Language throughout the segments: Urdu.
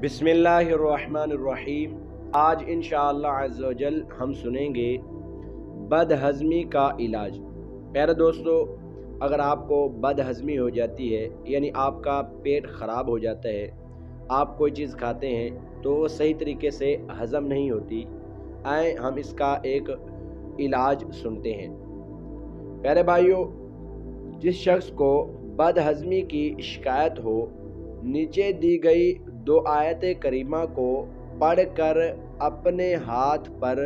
بسم اللہ الرحمن الرحیم۔ آج انشاءاللہ عز و جل ہم سنیں گے بدہضمی کا علاج۔ پیارے دوستو، اگر آپ کو بدہضمی ہو جاتی ہے یعنی آپ کا پیٹ خراب ہو جاتا ہے، آپ کوئی چیز کھاتے ہیں تو وہ صحیح طریقے سے ہضم نہیں ہوتی، آئیں ہم اس کا ایک علاج سنتے ہیں۔ پیارے بھائیو، جس شخص کو بدہضمی کی شکایت ہو، نیچے دی گئی 2 آیت کریمہ کو پڑھ کر اپنے ہاتھ پر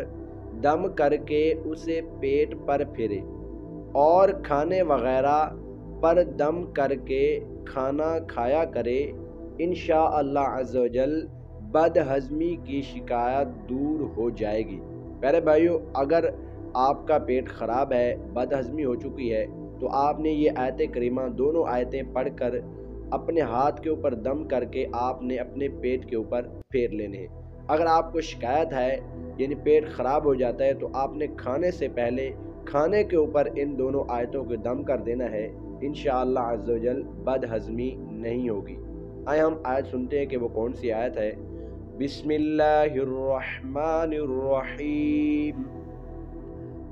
دم کر کے اسے پیٹ پر پھیرے اور کھانے وغیرہ پر دم کر کے کھانا کھایا کرے، انشاءاللہ عز و جل بدہضمی کی شکایت دور ہو جائے گی۔ پیارے بھائیو، اگر آپ کا پیٹ خراب ہے، بدہضمی ہو چکی ہے، تو آپ نے یہ آیت کریمہ دونوں آیتیں پڑھ کر اپنے ہاتھ کے اوپر دم کر کے آپ نے اپنے پیٹ کے اوپر پھیر لینے ہیں۔ اگر آپ کو شکایت ہے یعنی پیٹ خراب ہو جاتا ہے تو آپ نے کھانے سے پہلے کھانے کے اوپر ان دونوں آیتوں کو دم کر دینا ہے، انشاءاللہ عز و جل بدہضمی نہیں ہوگی۔ آئے ہم آیت سنتے ہیں کہ وہ کون سی آیت ہے۔ بسم اللہ الرحمن الرحیم۔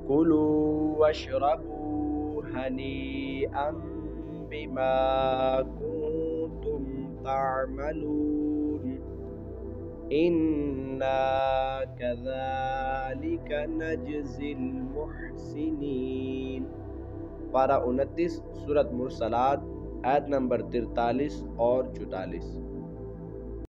کُلُوا واشربوا ہنیئا بما کنتم تعملون انا کذالک نجزی المحسنین۔ پارہ 29 سورۃ مرسلات، آیت نمبر 43 اور 44۔